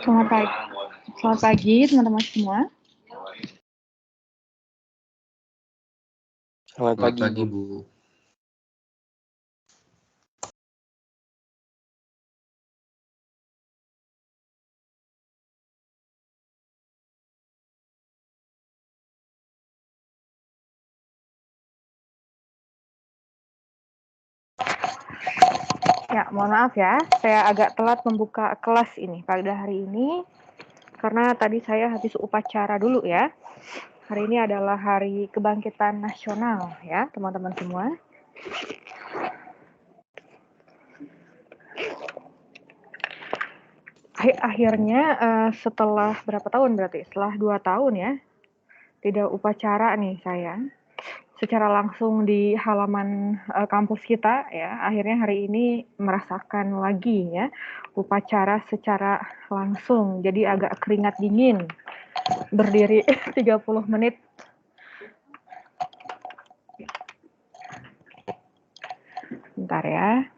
Selamat pagi teman-teman semua. Selamat pagi, Bu. Ya, mohon maaf ya, saya agak telat membuka kelas ini pada hari ini karena tadi saya habis upacara dulu ya. Hari ini adalah Hari Kebangkitan Nasional ya, teman-teman semua. Akhirnya setelah berapa tahun berarti? Setelah 2 tahun ya, tidak upacara nih saya. Secara langsung di halaman kampus kita ya, akhirnya hari ini merasakan lagi ya upacara secara langsung, jadi agak keringat dingin berdiri 30 menit. Bentar ya.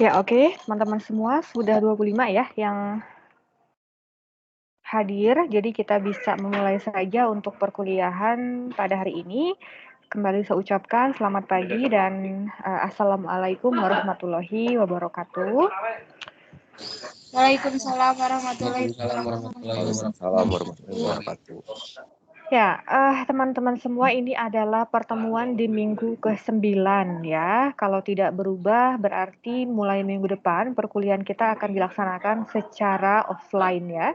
Ya, oke, teman-teman semua sudah 25 ya yang hadir. Jadi kita bisa memulai saja untuk perkuliahan pada hari ini. Kembali saya ucapkan selamat pagi dan Assalamualaikum warahmatullahi wabarakatuh. Waalaikumsalam warahmatullahi Waalaikumsalam warahmatullahi wabarakatuh. Ya, teman-teman semua, ini adalah pertemuan di minggu ke-9 ya. Kalau tidak berubah berarti mulai minggu depan perkuliahan kita akan dilaksanakan secara offline ya,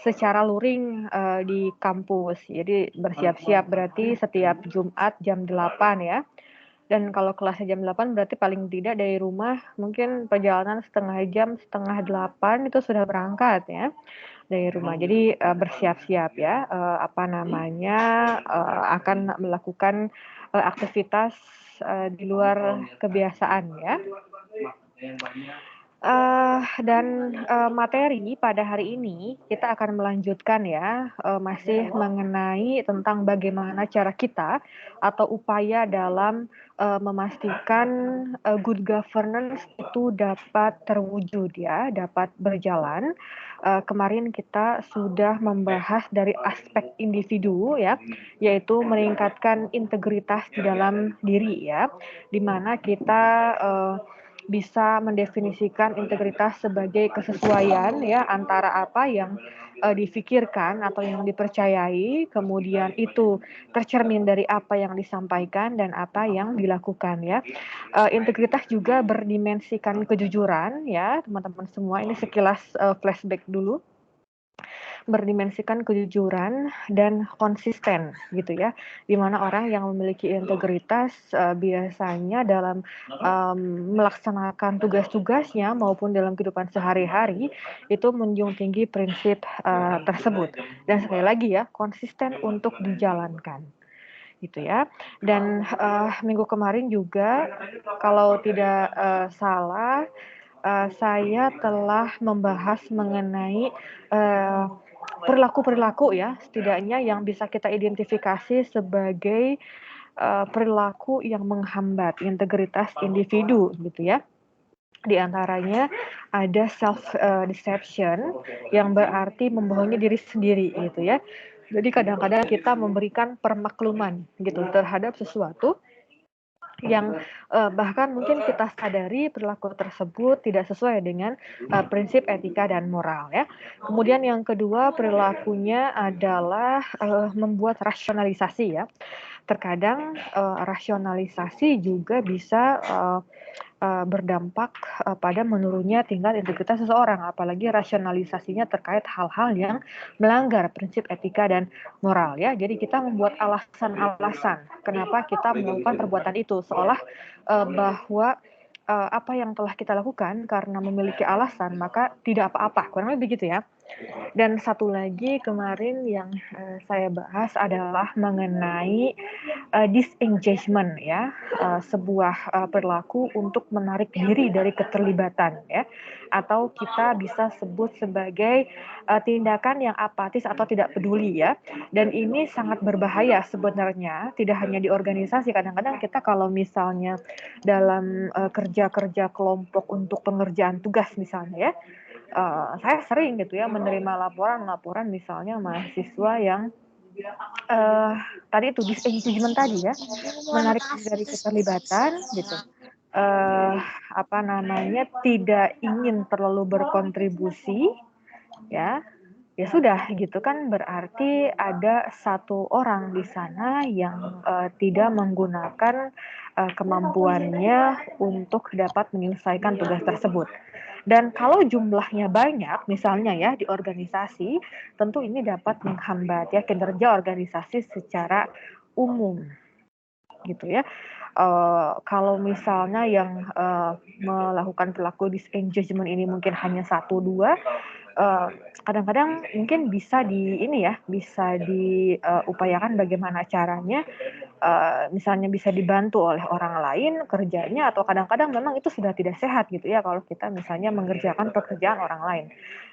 secara luring di kampus. Jadi bersiap-siap berarti setiap Jumat jam 8 ya. Dan kalau kelasnya jam 8 berarti paling tidak dari rumah mungkin perjalanan setengah jam, setengah 8 itu sudah berangkat ya dari rumah. Jadi bersiap-siap ya, akan melakukan aktivitas di luar kebiasaan ya. Materi pada hari ini kita akan melanjutkan ya, masih mengenai tentang bagaimana cara kita atau upaya dalam memastikan good governance itu dapat terwujud ya, dapat berjalan. Kemarin kita sudah membahas dari aspek individu ya, yaitu meningkatkan integritas di dalam diri ya, di mana kita bisa mendefinisikan integritas sebagai kesesuaian ya antara apa yang difikirkan atau yang dipercayai, kemudian itu tercermin dari apa yang disampaikan dan apa yang dilakukan ya. Integritas juga berdimensikan kejujuran ya, teman-teman semua. Ini sekilas flashback dulu. Berdimensikan kejujuran dan konsisten gitu ya, di mana orang yang memiliki integritas biasanya dalam melaksanakan tugas-tugasnya maupun dalam kehidupan sehari-hari itu menjunjung tinggi prinsip tersebut, dan sekali lagi ya, konsisten untuk dijalankan gitu ya. Dan minggu kemarin juga kalau tidak salah, saya telah membahas mengenai perilaku-perilaku ya, setidaknya yang bisa kita identifikasi sebagai perilaku yang menghambat integritas individu gitu ya. Di antaranya ada self deception yang berarti membohongi diri sendiri gitu ya. Jadi kadang-kadang kita memberikan permakluman gitu terhadap sesuatu yang bahkan mungkin kita sadari perilaku tersebut tidak sesuai dengan prinsip etika dan moral ya. Kemudian yang kedua, perilakunya adalah membuat rasionalisasi ya. Terkadang rasionalisasi juga bisa berdampak pada menurunnya tingkat integritas seseorang, apalagi rasionalisasinya terkait hal-hal yang melanggar prinsip etika dan moral ya. Jadi kita membuat alasan-alasan kenapa kita melakukan perbuatan itu, seolah bahwa apa yang telah kita lakukan karena memiliki alasan maka tidak apa-apa, kurang lebih begitu ya. Dan satu lagi kemarin yang saya bahas adalah mengenai disengagement ya, sebuah perilaku untuk menarik diri dari keterlibatan ya, atau kita bisa sebut sebagai tindakan yang apatis atau tidak peduli ya. Dan ini sangat berbahaya sebenarnya, tidak hanya di organisasi. Kadang-kadang kita kalau misalnya dalam kerja-kerja kelompok untuk pengerjaan tugas misalnya ya, saya sering gitu ya menerima laporan misalnya mahasiswa yang tadi itu disengagement tadi ya, menarik diri dari keterlibatan gitu, tidak ingin terlalu berkontribusi ya. Ya sudah gitu kan, berarti ada satu orang di sana yang tidak menggunakan kemampuannya untuk dapat menyelesaikan tugas tersebut. Dan kalau jumlahnya banyak, misalnya ya di organisasi, tentu ini dapat menghambat ya kinerja organisasi secara umum, gitu ya. Kalau misalnya yang melakukan perilaku disengagement ini mungkin hanya 1-2, kadang-kadang mungkin bisa diupayakan bagaimana caranya, misalnya bisa dibantu oleh orang lain kerjanya, atau kadang-kadang memang itu sudah tidak sehat gitu ya kalau kita misalnya mengerjakan pekerjaan orang lain.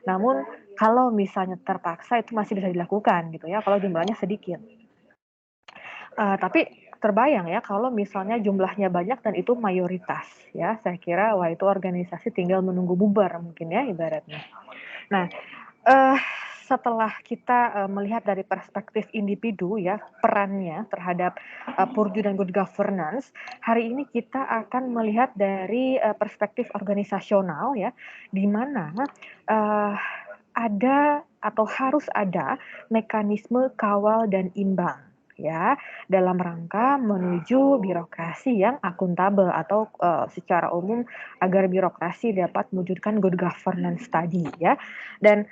Namun kalau misalnya terpaksa itu masih bisa dilakukan gitu ya kalau jumlahnya sedikit. Tapi terbayang ya kalau misalnya jumlahnya banyak dan itu mayoritas ya. Saya kira wah itu organisasi tinggal menunggu bubar mungkin ya ibaratnya. Nah, setelah kita melihat dari perspektif individu ya perannya terhadap purju dan good governance, hari ini kita akan melihat dari perspektif organisasional ya, di mana ada atau harus ada mekanisme kawal dan imbang ya dalam rangka menuju birokrasi yang akuntabel atau secara umum agar birokrasi dapat mewujudkan good governance tadi ya. Dan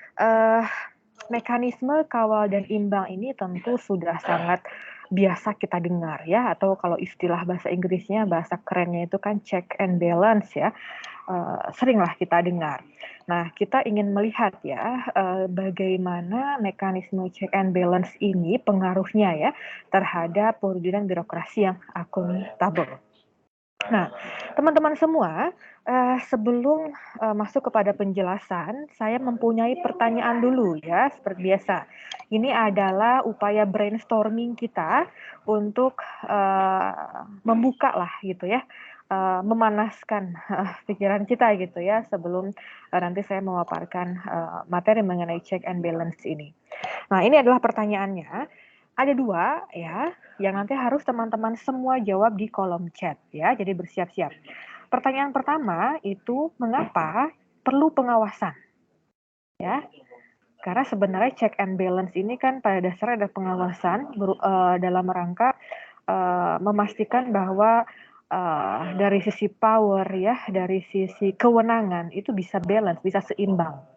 mekanisme kawal dan imbang ini tentu sudah sangat biasa kita dengar ya, atau kalau istilah bahasa Inggrisnya, bahasa kerennya itu kan check and balance ya. Seringlah kita dengar. Nah, kita ingin melihat ya bagaimana mekanisme check and balance ini pengaruhnya ya terhadap perwujudan birokrasi yang akuntabel. Nah, teman-teman semua, sebelum masuk kepada penjelasan, saya mempunyai pertanyaan dulu ya, seperti biasa. Ini adalah upaya brainstorming kita untuk membuka lah gitu ya, memanaskan pikiran kita gitu ya sebelum nanti saya memaparkan materi mengenai check and balance ini. Nah, ini adalah pertanyaannya. Ada 2 ya, yang nanti harus teman-teman semua jawab di kolom chat ya, jadi bersiap-siap. Pertanyaan pertama itu mengapa perlu pengawasan? Ya, karena sebenarnya check and balance ini kan pada dasarnya ada pengawasan dalam rangka memastikan bahwa dari sisi power ya, dari sisi kewenangan itu bisa balance, bisa seimbang.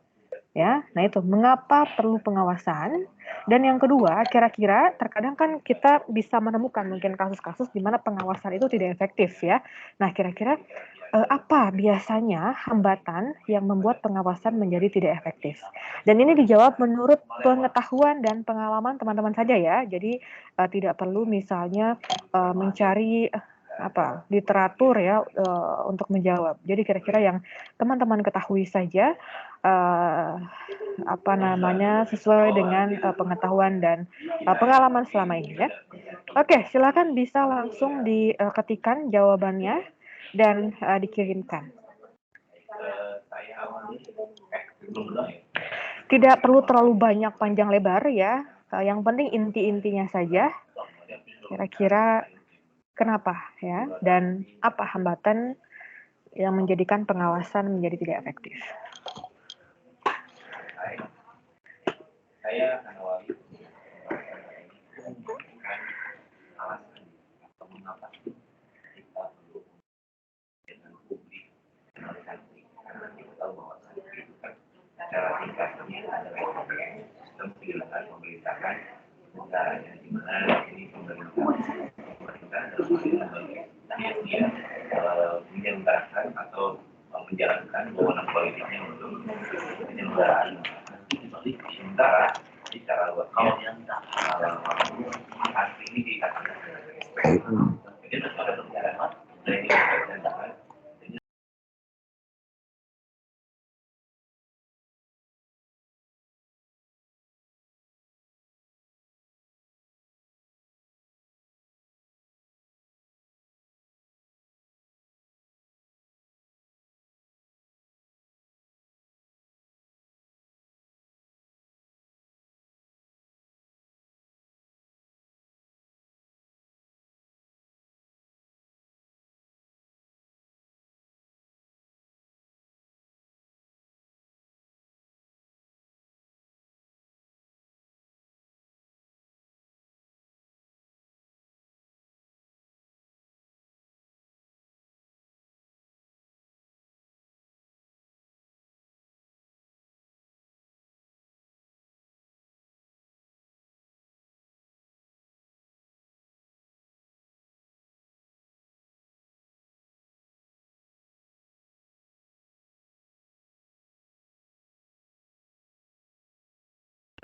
Ya, nah itu mengapa perlu pengawasan. Dan yang kedua, kira-kira terkadang kan kita bisa menemukan mungkin kasus-kasus di mana pengawasan itu tidak efektif ya. Nah, kira-kira apa biasanya hambatan yang membuat pengawasan menjadi tidak efektif? Dan ini dijawab menurut pengetahuan dan pengalaman teman-teman saja ya. Jadi tidak perlu misalnya mencari literatur ya untuk menjawab. Jadi kira-kira yang teman-teman ketahui saja sesuai dengan pengetahuan dan pengalaman selama ini ya. Oke, silakan bisa langsung diketikkan jawabannya dan dikirimkan. Tidak perlu terlalu banyak panjang lebar ya. Yang penting inti-intinya saja. Kira-kira kenapa ya dan apa hambatan yang menjadikan pengawasan menjadi tidak efektif? Saya akan awali mengapa kita perlu dengan publik karena kita tahu bahwa itu kan secara singkatnya adalah sistem penyelenggaraan pemerintahan negara di mana ini pemerintah dalam hal ini dia menyelenggarakan atau menjalankan wewenang politiknya untuk penyelenggaraan. Sementara secara luasnya asli ini dikatakan jadi ada perjalanan dari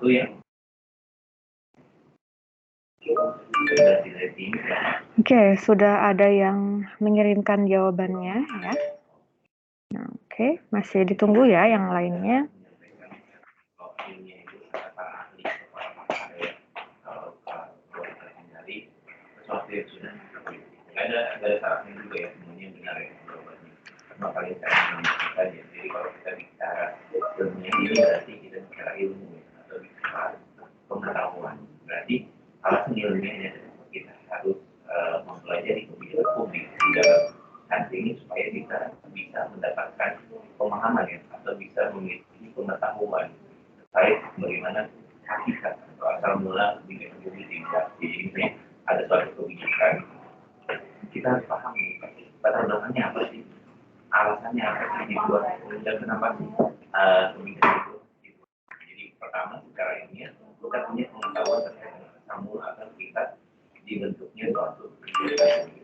Oke, sudah ada yang mengirimkan jawabannya ya. Oke, masih ditunggu ya yang lainnya. ada syaratnya juga ya, semuanya benar ya jawabannya. Cuma kalian saya menunjukkan saja. Jadi kalau kita bicara ilmu ini berarti kita bicara ilmu atau bicara pengetahuan. Berarti alasan ilmiahnya kita harus mempelajari kebijakan publik di dalam nanti ini supaya kita bisa mendapatkan pemahaman ya, atau bisa memiliki pengetahuan terkait bagaimana hakikat atau asal mula kebijakan publik di Indonesia. Jadi misalnya ada suatu kebijakan, kita harus paham latar belakangnya apa sih, alasannya apa sih dibuat, dan kenapa sih kebijakan itu dibuat. Jadi pertama secara ilmiah kita punya pengetahuan terkait asal mula atau hakikat dibentuknya suatu kebijakan.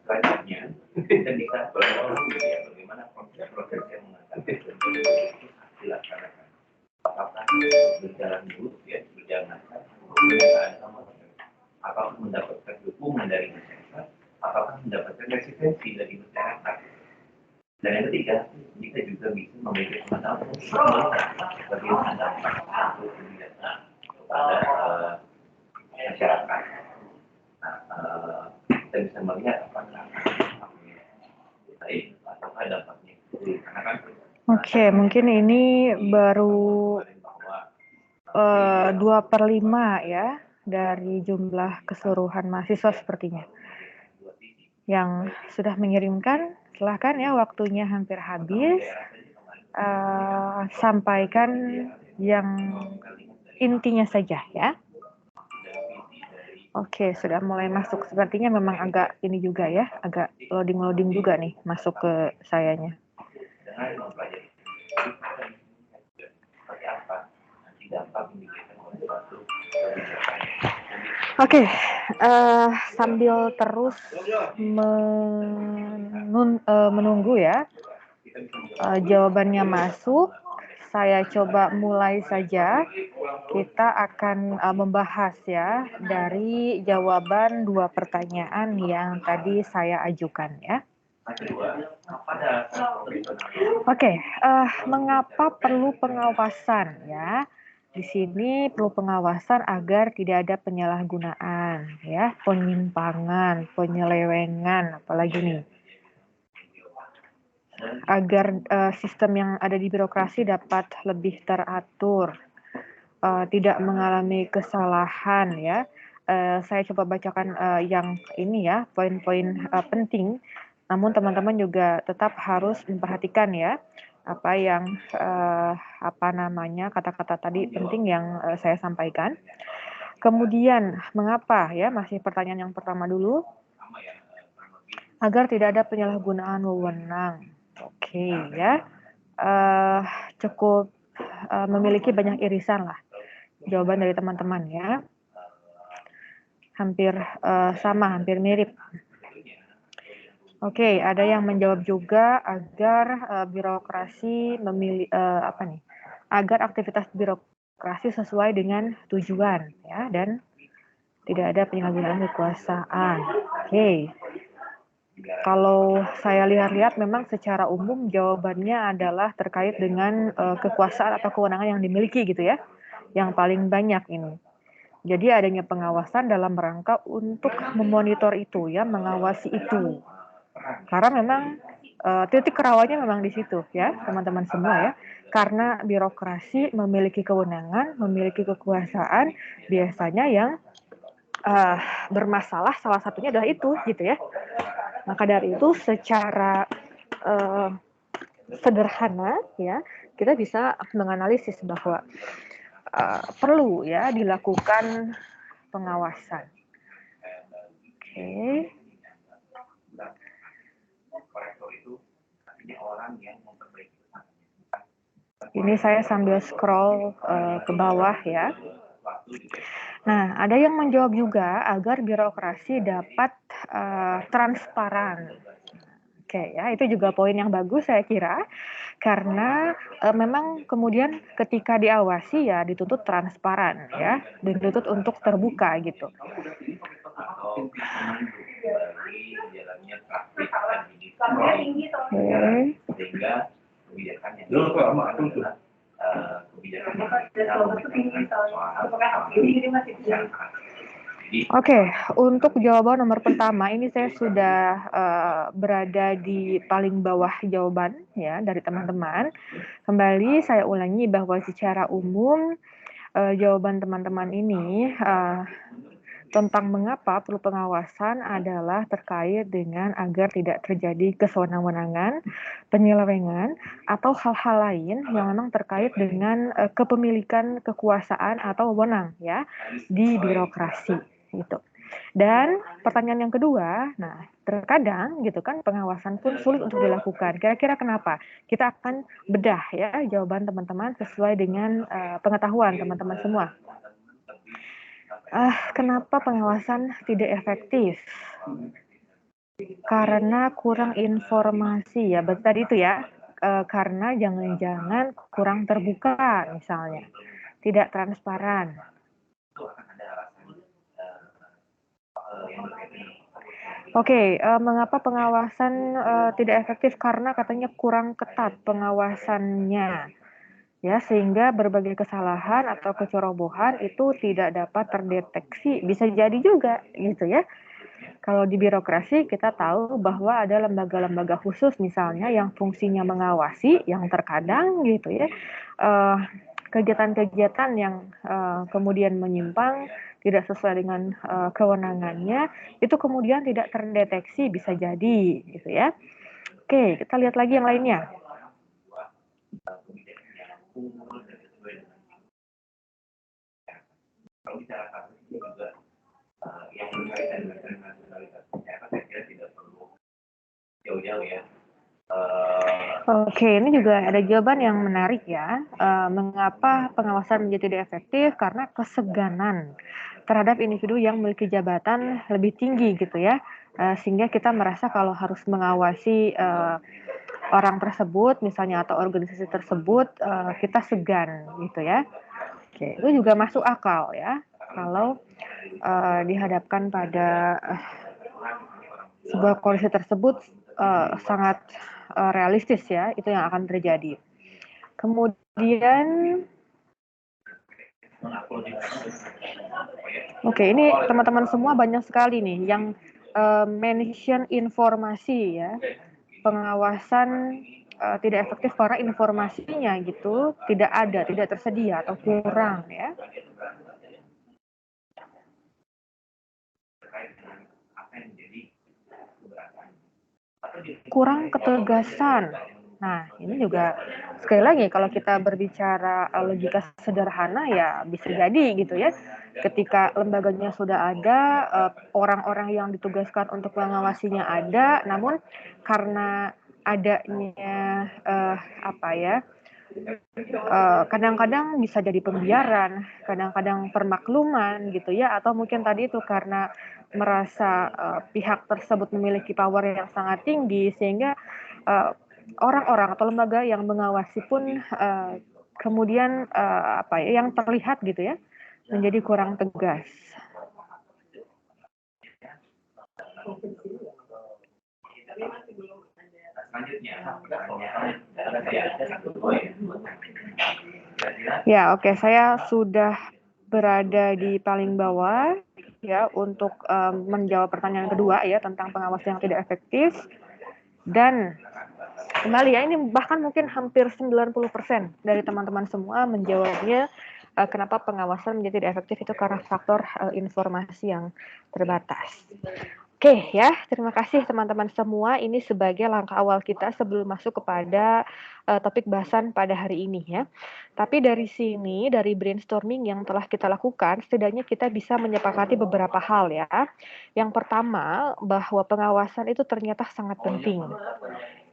Selanjutnya kita bisa belajar bagaimana proses yang mengangkat kebijakan itu dilaksanakan. Apakah berjalan mulus ya, berjalan lancar, apakah mendapatkan dukungan dari masyarakat, apakah mendapatkan resistensi dari masyarakat. Dan yang ketiga, kita juga bisa memiliki pengetahuan bagaimana dampak untuk kebijakan kepada masyarakat. Nah, kita bisa melihat apakah dampaknya baik ataukah dampaknya buruk. Karena kan Oke, mungkin ini baru 2/5 ya dari jumlah keseluruhan mahasiswa sepertinya yang sudah mengirimkan. Silahkan ya, waktunya hampir habis. Sampaikan yang intinya saja ya. Oke, sudah mulai masuk. Sepertinya memang agak ini juga ya, agak loading juga nih masuk ke sayanya. Oke, sambil terus menunggu ya jawabannya masuk, saya coba mulai saja. Kita akan membahas ya dari jawaban 2 pertanyaan yang tadi saya ajukan ya. Oke, mengapa perlu pengawasan ya? Di sini perlu pengawasan agar tidak ada penyalahgunaan ya, penyimpangan, penyelewengan, apalagi nih. Agar sistem yang ada di birokrasi dapat lebih teratur, tidak mengalami kesalahan ya. Saya coba bacakan yang ini ya, poin-poin penting. Namun teman-teman juga tetap harus memperhatikan ya apa yang kata-kata tadi penting yang saya sampaikan. Kemudian mengapa ya, masih pertanyaan yang pertama dulu, agar tidak ada penyalahgunaan wewenang. Oke ya, cukup memiliki banyak irisan lah jawaban dari teman-teman ya, hampir sama, hampir mirip. Oke, ada yang menjawab juga agar birokrasi agar aktivitas birokrasi sesuai dengan tujuan ya, dan tidak ada penyalahgunaan kekuasaan. Oke. Kalau saya lihat-lihat memang secara umum jawabannya adalah terkait dengan kekuasaan atau kewenangan yang dimiliki gitu ya, yang paling banyak ini. Jadi adanya pengawasan dalam rangka untuk memonitor itu ya, mengawasi itu. Karena memang titik rawannya memang di situ ya teman-teman semua ya. Karena birokrasi memiliki kewenangan, memiliki kekuasaan, biasanya yang bermasalah salah satunya adalah itu gitu ya. Maka dari itu secara sederhana ya, kita bisa menganalisis bahwa perlu ya dilakukan pengawasan. Oke. Ini saya sambil scroll ke bawah ya. Nah, ada yang menjawab juga agar birokrasi dapat transparan. Oke ya, itu juga poin yang bagus saya kira, karena memang kemudian ketika diawasi ya dituntut transparan ya, dan dituntut untuk terbuka gitu. Oke, untuk jawaban nomor pertama ini saya sudah berada di paling bawah jawaban ya dari teman-teman. Kembali saya ulangi bahwa secara umum jawaban teman-teman ini tentang mengapa perlu pengawasan adalah terkait dengan agar tidak terjadi kesewenang-wenangan, penyelewengan, atau hal-hal lain yang memang terkait dengan kepemilikan kekuasaan atau wewenang ya di birokrasi gitu. Dan pertanyaan yang kedua, nah terkadang gitu kan pengawasan pun sulit untuk dilakukan. Kira-kira kenapa? Kita akan bedah ya jawaban teman-teman sesuai dengan pengetahuan teman-teman semua. Kenapa pengawasan tidak efektif? Karena kurang informasi ya, betul tadi itu ya. Karena jangan-jangan kurang terbuka misalnya, tidak transparan. Oke, mengapa pengawasan tidak efektif? Karena katanya kurang ketat pengawasannya. Ya, sehingga berbagai kesalahan atau kecerobohan itu tidak dapat terdeteksi. Bisa jadi juga gitu ya. Kalau di birokrasi kita tahu bahwa ada lembaga-lembaga khusus misalnya yang fungsinya mengawasi, yang terkadang gitu ya kegiatan-kegiatan yang kemudian menyimpang, tidak sesuai dengan kewenangannya, itu kemudian tidak terdeteksi, bisa jadi gitu ya. Oke, kita lihat lagi yang lainnya. Kalau bicara kasus ini juga yang berkaitan dengan nasionalitas masyarakat, saya kira tidak perlu jauh-jauh ya. Oke, ini juga ada jawaban yang menarik ya. Mengapa pengawasan menjadi tidak efektif? Karena keseganan terhadap individu yang memiliki jabatan lebih tinggi gitu ya. Sehingga kita merasa kalau harus mengawasi orang tersebut misalnya atau organisasi tersebut, kita segan gitu ya. Oke, itu juga masuk akal ya. Kalau dihadapkan pada sebuah kondisi tersebut sangat realistis ya, itu yang akan terjadi. Kemudian, oke, ini teman-teman semua banyak sekali nih yang mention informasi ya, pengawasan tidak efektif karena informasinya gitu tidak ada, tidak tersedia atau kurang ya. Kurang ketegasan. Nah, ini juga sekali lagi kalau kita berbicara logika sederhana ya bisa jadi gitu ya. Ketika lembaganya sudah ada, orang-orang yang ditugaskan untuk mengawasinya ada, namun karena adanya kadang-kadang bisa jadi pembiaran, kadang-kadang permakluman gitu ya, atau mungkin tadi itu karena merasa pihak tersebut memiliki power yang sangat tinggi sehingga orang-orang atau lembaga yang mengawasi pun kemudian yang terlihat gitu ya menjadi kurang tegas. Ya, oke, saya sudah berada di paling bawah ya untuk menjawab pertanyaan kedua ya tentang pengawasan yang tidak efektif. Dan kembali ya, ini bahkan mungkin hampir 90% dari teman-teman semua menjawabnya kenapa pengawasan menjadi tidak efektif itu karena faktor informasi yang terbatas. Oke ya, terima kasih teman-teman semua. Ini sebagai langkah awal kita sebelum masuk kepada topik bahasan pada hari ini ya. Tapi dari sini, dari brainstorming yang telah kita lakukan, setidaknya kita bisa menyepakati beberapa hal ya. Yang pertama, bahwa pengawasan itu ternyata sangat penting.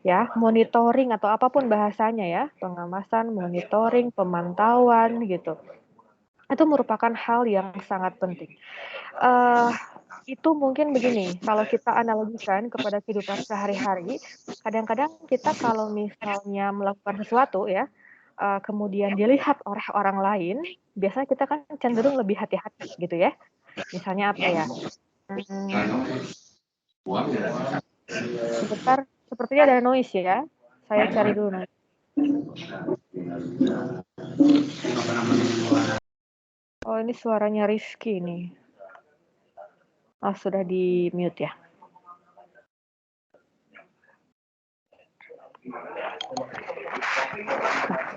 Ya, monitoring atau apapun bahasanya ya, pengawasan, monitoring, pemantauan gitu. Itu merupakan hal yang sangat penting. Itu mungkin begini, kalau kita analogikan kepada kehidupan sehari-hari, kadang-kadang kita kalau misalnya melakukan sesuatu ya, kemudian dilihat oleh orang lain, biasanya kita kan cenderung lebih hati-hati gitu ya. Misalnya apa ya? Sebentar, sepertinya ada noise ya. Saya cari dulu noise. Oh, ini suaranya Rizky nih. Oh, sudah di mute ya.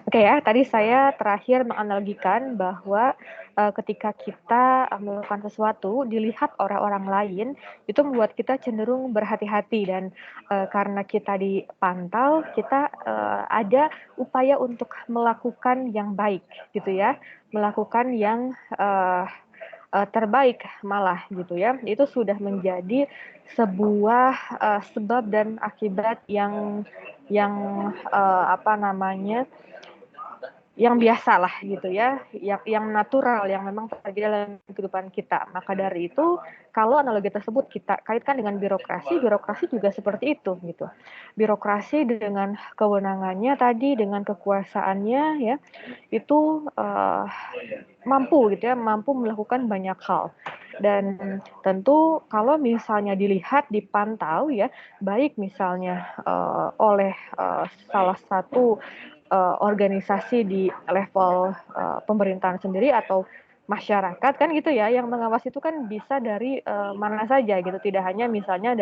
Oke ya, tadi saya terakhir menganalogikan bahwa ketika kita melakukan sesuatu dilihat orang-orang lain, itu membuat kita cenderung berhati-hati dan karena kita dipantau, kita ada upaya untuk melakukan yang baik gitu ya, melakukan yang terbaik malah gitu ya. Itu sudah menjadi sebuah sebab dan akibat yang apa namanya, yang biasa lah gitu ya, yang natural, yang memang terjadi dalam kehidupan kita. Maka dari itu, kalau analogi tersebut kita kaitkan dengan birokrasi, birokrasi juga seperti itu gitu. Birokrasi dengan kewenangannya tadi, dengan kekuasaannya ya, itu mampu gitu ya, mampu melakukan banyak hal. Dan tentu kalau misalnya dilihat, dipantau ya, baik misalnya oleh salah satu organisasi di level pemerintahan sendiri atau masyarakat kan gitu ya, yang mengawasi itu kan bisa dari mana saja gitu, tidak hanya misalnya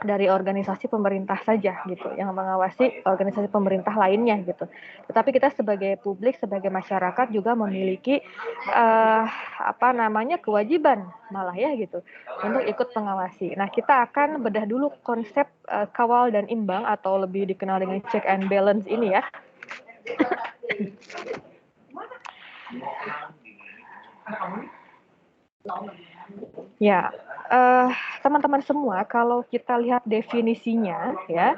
dari organisasi pemerintah saja gitu, yang mengawasi organisasi pemerintah lainnya gitu. Tetapi kita sebagai publik, sebagai masyarakat juga memiliki kewajiban malah ya gitu untuk ikut mengawasi. Nah, kita akan bedah dulu konsep kawal dan imbang atau lebih dikenal dengan check and balance ini ya. Ya, teman-teman semua, kalau kita lihat definisinya ya,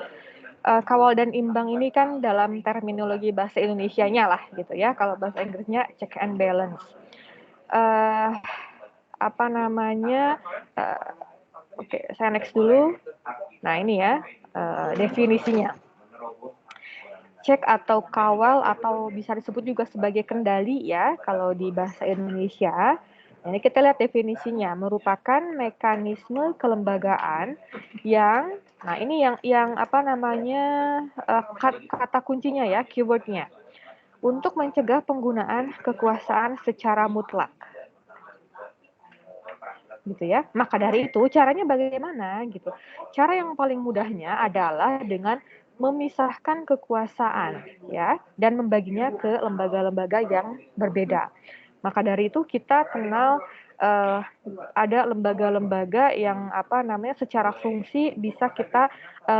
kawal dan imbang ini kan dalam terminologi bahasa Indonesianya lah gitu ya. Kalau bahasa Inggrisnya check and balance. Oke, saya next dulu. Nah ini ya definisinya. Cek atau kawal atau bisa disebut juga sebagai kendali ya kalau di bahasa Indonesia. Ini kita lihat definisinya, merupakan mekanisme kelembagaan yang, nah ini yang kata kuncinya ya, keywordnya, untuk mencegah penggunaan kekuasaan secara mutlak. Gitu ya. Maka dari itu caranya bagaimana gitu. Cara yang paling mudahnya adalah dengan memisahkan kekuasaan ya dan membaginya ke lembaga-lembaga yang berbeda. Maka dari itu kita kenal ada lembaga-lembaga yang secara fungsi bisa kita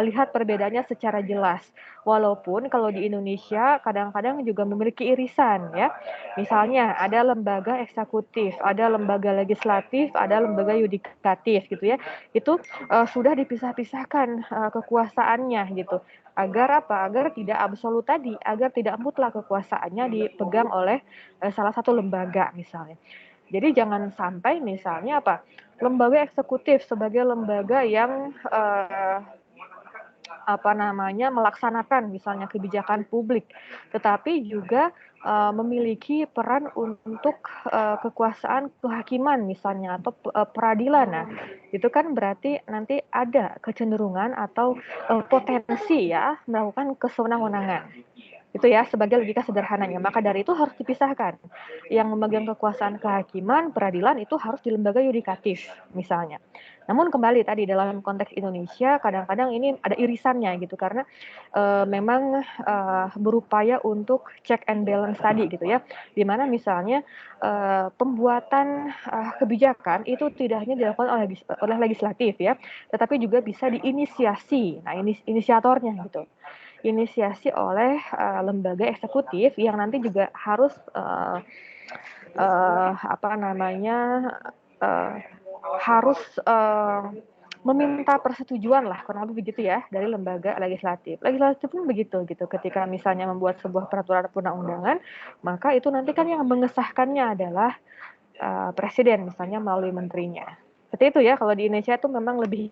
lihat perbedaannya secara jelas. Walaupun kalau di Indonesia kadang-kadang juga memiliki irisan ya. Misalnya ada lembaga eksekutif, ada lembaga legislatif, ada lembaga yudikatif gitu ya. Itu sudah dipisah-pisahkan kekuasaannya gitu. Agar apa? Agar tidak absolut tadi, agar tidak mutlak kekuasaannya dipegang oleh salah satu lembaga misalnya. Jadi jangan sampai misalnya lembaga eksekutif sebagai lembaga yang melaksanakan misalnya kebijakan publik, tetapi juga memiliki peran untuk kekuasaan kehakiman misalnya atau peradilan. Nah, itu kan berarti nanti ada kecenderungan atau potensi ya melakukan kesewenang-wenangan. Itu ya sebagai logika sederhananya. Maka dari itu harus dipisahkan. Yang memegang kekuasaan kehakiman, peradilan itu harus di lembaga yudikatif misalnya. Namun kembali tadi dalam konteks Indonesia kadang-kadang ini ada irisannya gitu karena memang berupaya untuk check and balance tadi gitu ya. Di mana misalnya pembuatan kebijakan itu tidak hanya dilakukan oleh legislatif ya, tetapi juga bisa diinisiasi. Nah, ini inisiatornya gitu. Inisiasi oleh lembaga eksekutif yang nanti juga harus harus meminta persetujuan lah kurang lebih begitu ya dari lembaga legislatif. Legislatif pun begitu gitu. Ketika misalnya membuat sebuah peraturan perundang-undangan, maka itu nanti kan yang mengesahkannya adalah presiden misalnya melalui menterinya. Seperti itu ya, kalau di Indonesia itu memang lebih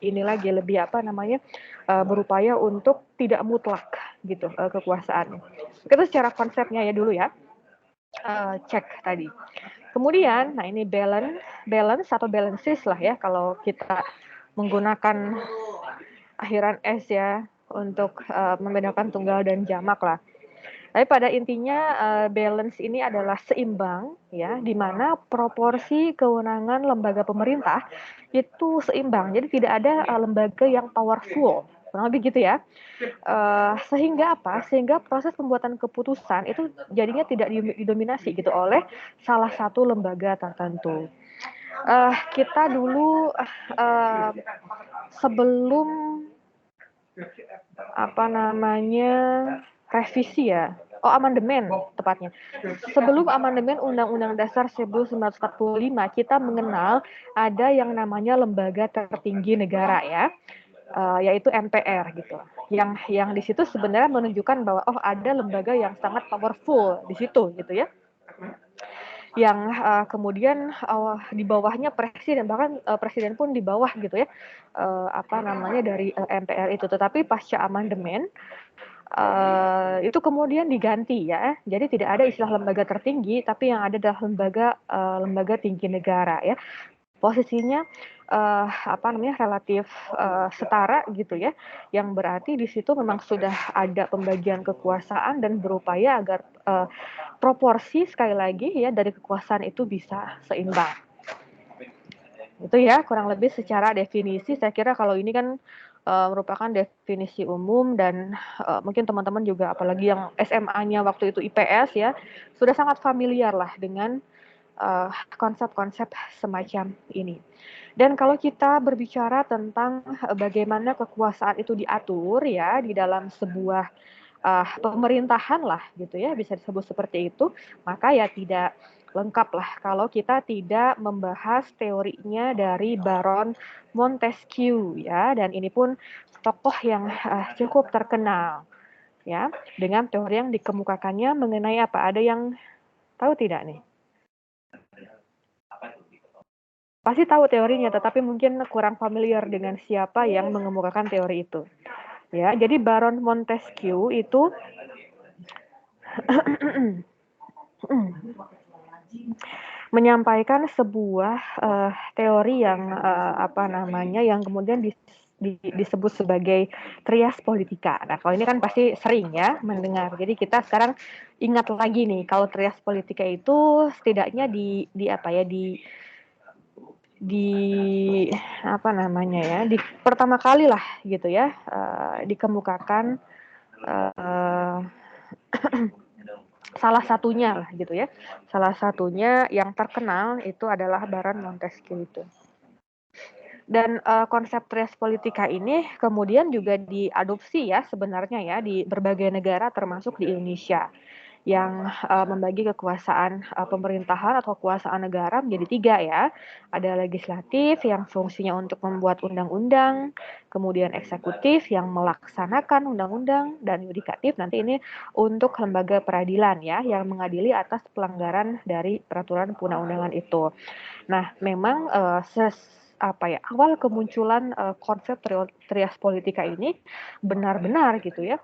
berupaya untuk tidak mutlak gitu kekuasaannya. Itu secara konsepnya ya dulu ya. Cek tadi. Kemudian, nah ini balance atau balances lah ya kalau kita menggunakan akhiran S ya untuk membedakan tunggal dan jamak lah. Tapi pada intinya balance ini adalah seimbang ya, di mana proporsi kewenangan lembaga pemerintah itu seimbang. Jadi tidak ada lembaga yang powerful. Kurang lebih gitu ya. Sehingga apa? Sehingga proses pembuatan keputusan itu jadinya tidak didominasi gitu oleh salah satu lembaga tertentu. Kita dulu sebelum revisi ya. Amandemen tepatnya. Sebelum amandemen Undang-Undang Dasar 1945, kita mengenal ada yang namanya lembaga tertinggi negara ya, yaitu MPR gitu. Yang di situ sebenarnya menunjukkan bahwa ada lembaga yang sangat powerful di situ gitu ya. Yang kemudian di bawahnya presiden, bahkan presiden pun di bawah gitu ya, dari MPR itu. Tetapi pasca amandemen itu kemudian diganti ya, jadi tidak ada istilah lembaga tertinggi, tapi yang ada adalah lembaga tinggi negara ya. Posisinya relatif setara gitu ya, yang berarti di situ memang sudah ada pembagian kekuasaan dan berupaya agar proporsi sekali lagi ya dari kekuasaan itu bisa seimbang. Itu ya kurang lebih secara definisi. Saya kira kalau ini kan merupakan definisi umum dan mungkin teman-teman juga apalagi yang SMA-nya waktu itu IPS ya sudah sangat familiar lah dengan konsep-konsep semacam ini. Dan kalau kita berbicara tentang bagaimana kekuasaan itu diatur ya di dalam sebuah pemerintahan lah gitu ya, bisa disebut seperti itu, maka ya tidak lengkap lah kalau kita tidak membahas teorinya dari Baron Montesquieu ya, dan ini pun tokoh yang cukup terkenal ya dengan teori yang dikemukakannya mengenai apa. Ada yang tahu tidak nih? Pasti tahu teorinya, tetapi mungkin kurang familiar dengan siapa yang mengemukakan teori itu. Ya, jadi Baron Montesquieu itu menyampaikan sebuah teori yang yang kemudian disebut sebagai trias politika. Nah, kalau ini kan pasti sering ya mendengar. Jadi kita sekarang ingat lagi nih, kalau trias politika itu setidaknya di pertama kali lah gitu ya dikemukakan salah satunya lah gitu ya. Salah satunya yang terkenal itu adalah Baron Montesquieu itu. Dan konsep trias politika ini kemudian juga diadopsi ya sebenarnya ya di berbagai negara termasuk di Indonesia, yang membagi kekuasaan pemerintahan atau kekuasaan negara menjadi 3 ya. Ada legislatif yang fungsinya untuk membuat undang-undang, kemudian eksekutif yang melaksanakan undang-undang, dan yudikatif nanti ini untuk lembaga peradilan ya yang mengadili atas pelanggaran dari peraturan perundang-undangan itu. Nah, memang awal kemunculan konsep trias politika ini benar-benar gitu ya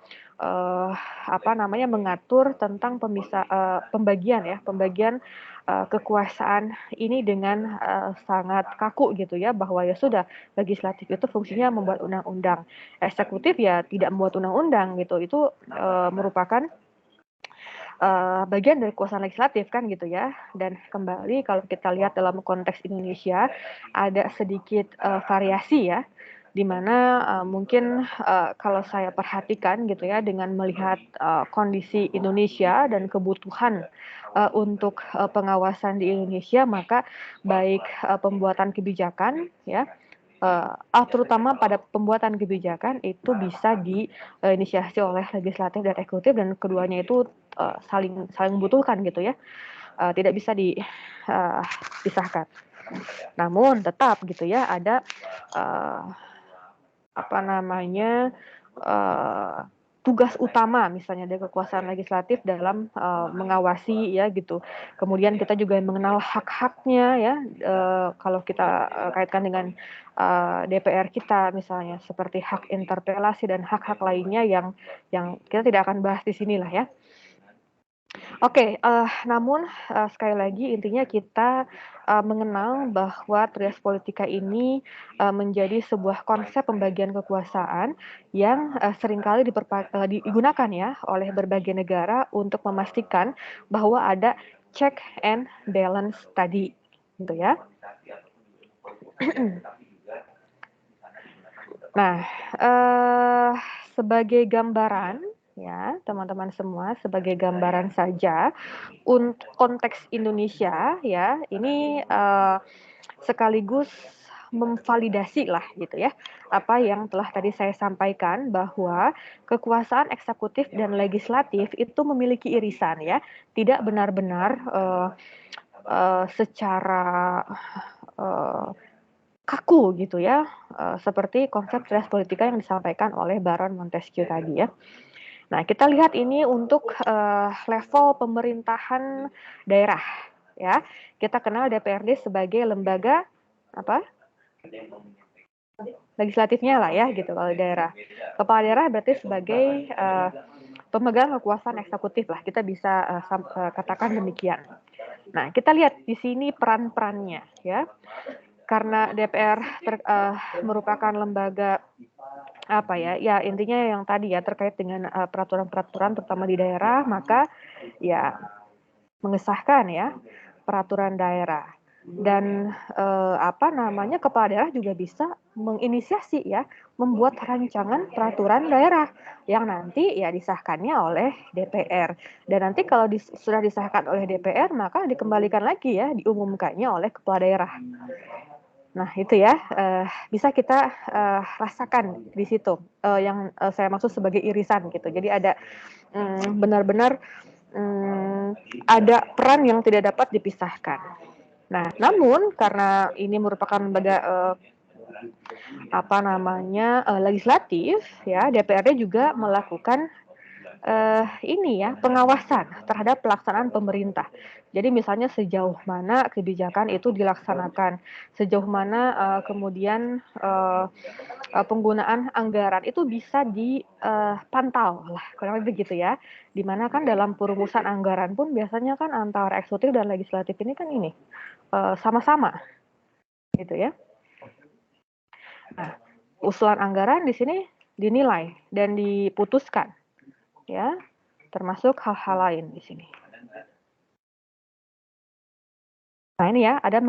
mengatur tentang pembagian kekuasaan ini dengan sangat kaku gitu ya, bahwa ya sudah legislatif itu fungsinya membuat undang-undang, eksekutif ya tidak membuat undang-undang gitu. Itu merupakan bagian dari kekuasaan legislatif kan gitu ya. Dan kembali kalau kita lihat dalam konteks Indonesia ada sedikit variasi ya, di mana mungkin kalau saya perhatikan gitu ya dengan melihat kondisi Indonesia dan kebutuhan untuk pengawasan di Indonesia, maka baik pembuatan kebijakan ya terutama pada pembuatan kebijakan itu bisa diinisiasi oleh legislatif dan eksekutif, dan keduanya itu saling membutuhkan gitu ya, tidak bisa dipisahkan. Namun tetap gitu ya ada tugas utama misalnya dari kekuasaan legislatif dalam mengawasi ya gitu. Kemudian kita juga mengenal hak-haknya ya, kalau kita kaitkan dengan DPR kita misalnya seperti hak interpelasi dan hak-hak lainnya yang kita tidak akan bahas di sini lah ya. Oke, namun, sekali lagi intinya kita, mengenal bahwa trias politika ini, menjadi sebuah konsep pembagian kekuasaan yang, seringkali digunakan ya oleh berbagai negara untuk memastikan bahwa ada check and balance tadi, gitu ya. Nah, sebagai gambaran ya, teman-teman semua, sebagai gambaran saja untuk konteks Indonesia ya, ini sekaligus memvalidasi lah gitu ya, apa yang telah tadi saya sampaikan bahwa kekuasaan eksekutif dan legislatif itu memiliki irisan ya, tidak benar-benar secara eh, kaku gitu ya, seperti konsep trias politika yang disampaikan oleh Baron Montesquieu tadi ya. Nah, kita lihat ini untuk level pemerintahan daerah ya. Kita kenal DPRD sebagai lembaga apa? Legislatifnya lah ya gitu kalau daerah. Kepala daerah berarti sebagai pemegang kekuasaan eksekutif lah. Kita bisa katakan demikian. Nah, kita lihat di sini peran-perannya ya. Karena DPR merupakan lembaga apa ya? Ya intinya yang tadi ya terkait dengan peraturan-peraturan terutama di daerah, maka ya mengesahkan ya peraturan daerah dan kepala daerah juga bisa menginisiasi ya membuat rancangan peraturan daerah yang nanti ya disahkannya oleh DPR dan nanti kalau sudah disahkan oleh DPR maka dikembalikan lagi ya diumumkannya oleh kepala daerah. Nah itu ya bisa kita rasakan di situ yang saya maksud sebagai irisan gitu. Jadi ada benar-benar ada peran yang tidak dapat dipisahkan. Nah, namun karena ini merupakan lembaga legislatif, ya DPRD juga melakukan pengawasan terhadap pelaksanaan pemerintah. Jadi misalnya sejauh mana kebijakan itu dilaksanakan, sejauh mana kemudian penggunaan anggaran itu bisa dipantau lah, kurang lebih begitu ya. Dimana kan dalam perumusan anggaran pun biasanya kan antara eksekutif dan legislatif ini kan sama-sama, gitu ya. Nah, usulan anggaran di sini dinilai dan diputuskan, ya, termasuk hal-hal lain di sini. Nah ini ya, ada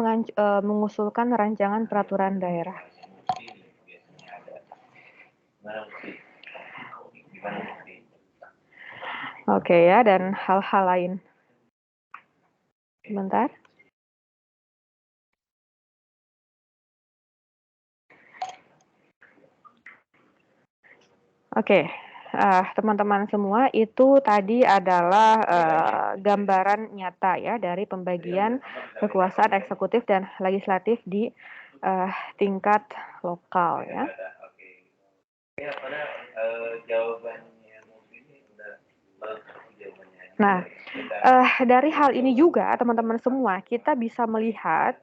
mengusulkan rancangan peraturan daerah. Oke ya, dan hal-hal lain. Sebentar. Oke, teman-teman semua, itu tadi adalah gambaran nyata ya dari pembagian kekuasaan eksekutif dan legislatif di tingkat lokal ya. Nah, dari hal ini juga teman-teman semua kita bisa melihat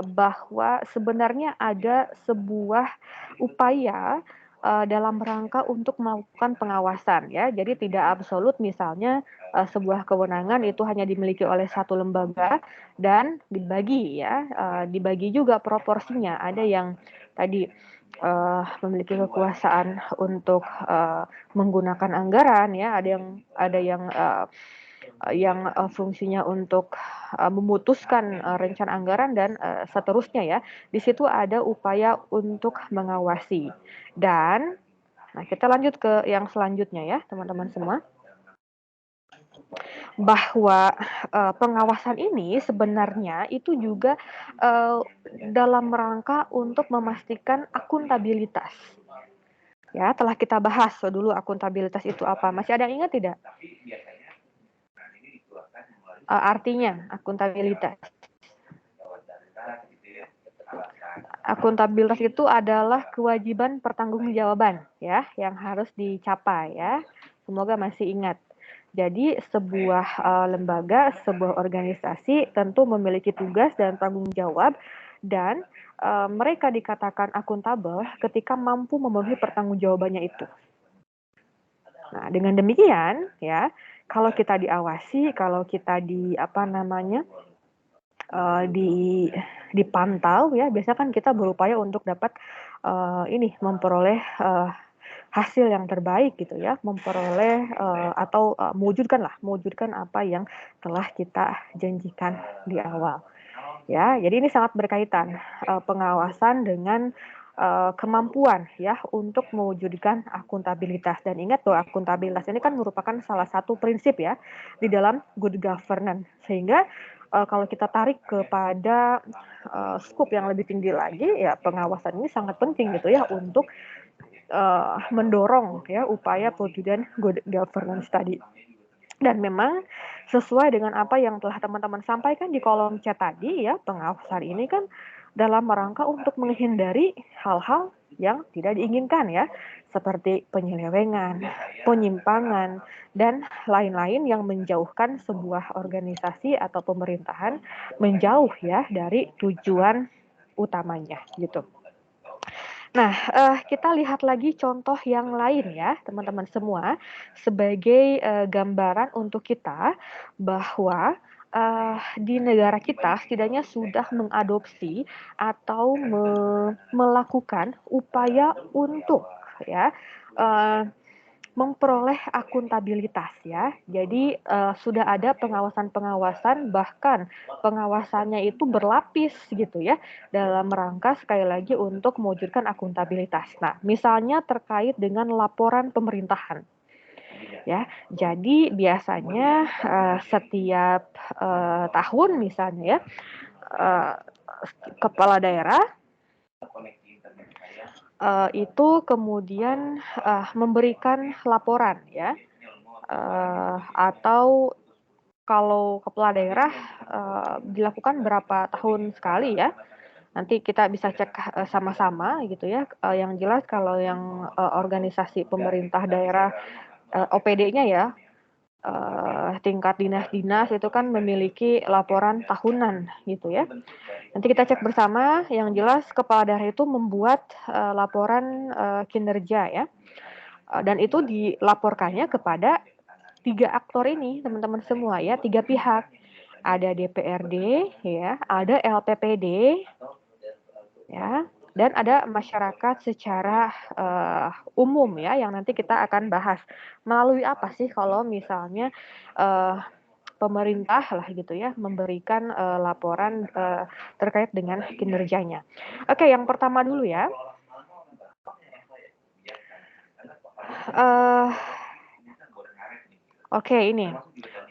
bahwa sebenarnya ada sebuah upaya dalam rangka untuk melakukan pengawasan ya. Jadi tidak absolut misalnya sebuah kewenangan itu hanya dimiliki oleh satu lembaga dan dibagi ya, dibagi juga proporsinya. Ada yang tadi memiliki kekuasaan untuk menggunakan anggaran ya, ada yang fungsinya untuk memutuskan rencana anggaran dan seterusnya ya. Di situ ada upaya untuk mengawasi. Dan nah kita lanjut ke yang selanjutnya ya, teman-teman semua. Bahwa pengawasan ini sebenarnya itu juga dalam rangka untuk memastikan akuntabilitas. Ya, telah kita bahas dulu akuntabilitas itu apa. Masih ada yang ingat tidak? Artinya akuntabilitas. Akuntabilitas itu adalah kewajiban pertanggungjawaban ya yang harus dicapai ya. Semoga masih ingat. Jadi sebuah lembaga, sebuah organisasi tentu memiliki tugas dan tanggung jawab dan mereka dikatakan akuntabel ketika mampu memenuhi pertanggungjawabannya itu. Nah, dengan demikian ya, kalau kita diawasi, kalau kita dipantau ya, biasanya kan kita berupaya untuk dapat memperoleh hasil yang terbaik gitu ya, memperoleh atau mewujudkan apa yang telah kita janjikan di awal. Ya, jadi ini sangat berkaitan pengawasan dengan kemampuan ya untuk mewujudkan akuntabilitas. Dan ingat bahwa akuntabilitas ini kan merupakan salah satu prinsip ya di dalam good governance. Sehingga kalau kita tarik kepada skop yang lebih tinggi lagi ya, pengawasan ini sangat penting gitu ya untuk mendorong ya upaya pewujudan good governance tadi. Dan memang sesuai dengan apa yang telah teman-teman sampaikan di kolom chat tadi ya, pengawasan ini kan dalam rangka untuk menghindari hal-hal yang tidak diinginkan ya, seperti penyelewengan, penyimpangan, dan lain-lain yang menjauhkan sebuah organisasi atau pemerintahan menjauh ya dari tujuan utamanya gitu. Nah, kita lihat lagi contoh yang lain ya, teman-teman semua, sebagai gambaran untuk kita bahwa di negara kita setidaknya sudah mengadopsi atau melakukan upaya untuk ya memperoleh akuntabilitas ya. Jadi sudah ada pengawasan-pengawasan, bahkan pengawasannya itu berlapis gitu ya, dalam rangka sekali lagi untuk mewujudkan akuntabilitas. Nah, misalnya terkait dengan laporan pemerintahan. Ya, jadi biasanya setiap tahun misalnya ya, kepala daerah itu kemudian memberikan laporan ya, atau kalau kepala daerah dilakukan berapa tahun sekali ya. Nanti kita bisa cek sama-sama gitu ya. Yang jelas kalau yang organisasi pemerintah daerah OPD-nya ya, tingkat dinas-dinas itu kan memiliki laporan tahunan gitu ya. Nanti kita cek bersama. Yang jelas kepala daerah itu membuat laporan kinerja ya, dan itu dilaporkannya kepada 3 aktor ini teman-teman semua ya, 3 pihak. Ada DPRD ya, ada LPPD ya, dan ada masyarakat secara umum ya, yang nanti kita akan bahas melalui apa sih kalau misalnya pemerintah lah gitu ya memberikan laporan terkait dengan kinerjanya. Oke, yang pertama dulu ya. Oke, ini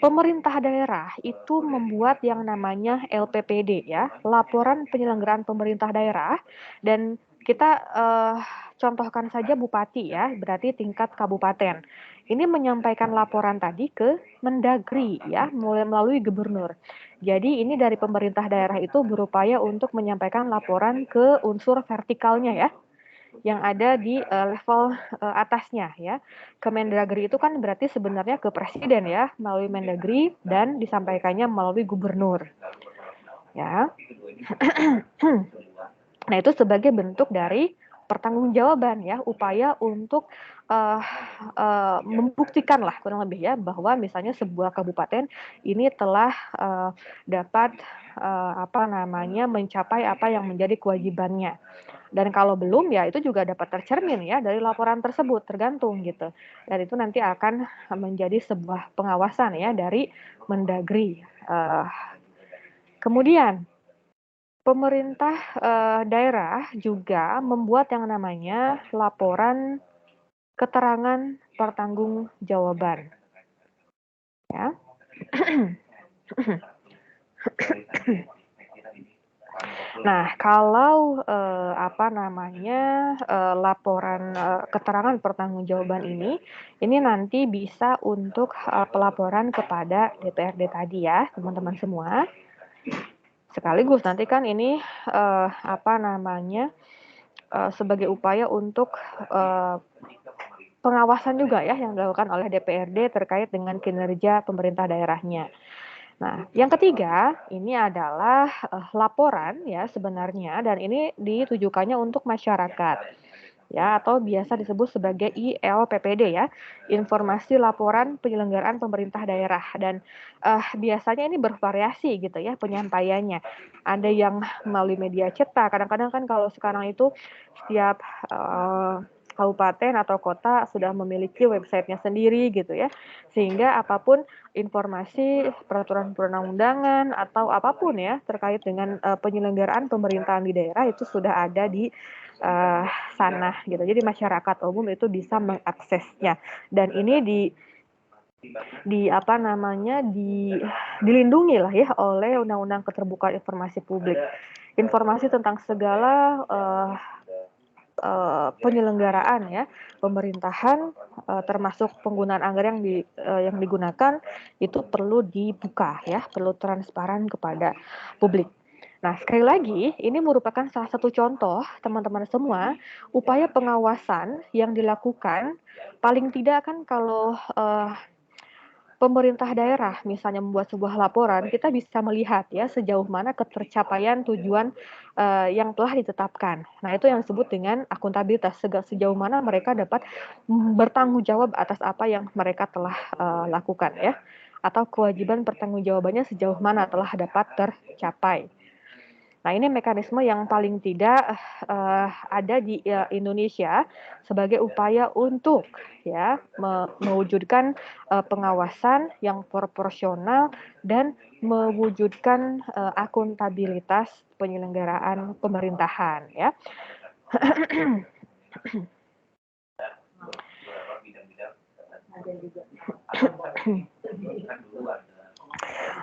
pemerintah daerah itu membuat yang namanya LPPD ya, laporan penyelenggaraan pemerintah daerah, dan kita contohkan saja bupati ya, berarti tingkat kabupaten. Ini menyampaikan laporan tadi ke Mendagri ya, melalui gubernur. Jadi ini dari pemerintah daerah itu berupaya untuk menyampaikan laporan ke unsur vertikalnya ya, yang ada di level atasnya ya. Ke Mendagri itu kan berarti sebenarnya ke presiden ya, melalui Mendagri, dan disampaikannya melalui gubernur. Ya. Nah, itu sebagai bentuk dari pertanggungjawaban ya, upaya untuk membuktikan lah kurang lebih ya, bahwa misalnya sebuah kabupaten ini telah dapat mencapai apa yang menjadi kewajibannya. Dan kalau belum ya itu juga dapat tercermin ya dari laporan tersebut, tergantung gitu. Dan itu nanti akan menjadi sebuah pengawasan ya dari Mendagri. Kemudian pemerintah daerah juga membuat yang namanya laporan keterangan pertanggungjawaban. Ya. Nah, kalau laporan keterangan pertanggungjawaban ini nanti bisa untuk pelaporan kepada DPRD tadi ya, teman-teman semua. Sekaligus nanti kan ini sebagai upaya untuk pengawasan juga ya yang dilakukan oleh DPRD terkait dengan kinerja pemerintah daerahnya. Nah, yang ketiga ini adalah laporan ya sebenarnya, dan ini ditujukannya untuk masyarakat. ya, atau biasa disebut sebagai ILPPD ya, Informasi Laporan Penyelenggaraan Pemerintah Daerah. Dan biasanya ini bervariasi gitu ya penyampaiannya. Ada yang melalui media cetak, kadang-kadang kan kalau sekarang itu setiap kabupaten atau kota sudah memiliki websitenya sendiri gitu ya, sehingga apapun informasi peraturan perundang-undangan atau apapun ya terkait dengan penyelenggaraan pemerintahan di daerah itu sudah ada di sana gitu. Jadi masyarakat umum itu bisa mengaksesnya, dan ini dilindungi lah ya oleh Undang-Undang Keterbukaan Informasi Publik. Informasi tentang segala penyelenggaraan ya pemerintahan, termasuk penggunaan anggaran yang digunakan itu perlu dibuka ya, perlu transparan kepada publik. Nah, sekali lagi ini merupakan salah satu contoh teman-teman semua upaya pengawasan yang dilakukan. Paling tidak kan kalau pemerintah daerah misalnya membuat sebuah laporan, kita bisa melihat ya sejauh mana ketercapaian tujuan yang telah ditetapkan. Nah, itu yang disebut dengan akuntabilitas, sejauh mana mereka dapat bertanggung jawab atas apa yang mereka telah lakukan ya, atau kewajiban pertanggungjawabannya sejauh mana telah dapat tercapai. Nah, ini mekanisme yang paling tidak ada di Indonesia sebagai upaya untuk ya mewujudkan pengawasan yang proporsional dan mewujudkan akuntabilitas penyelenggaraan pemerintahan ya.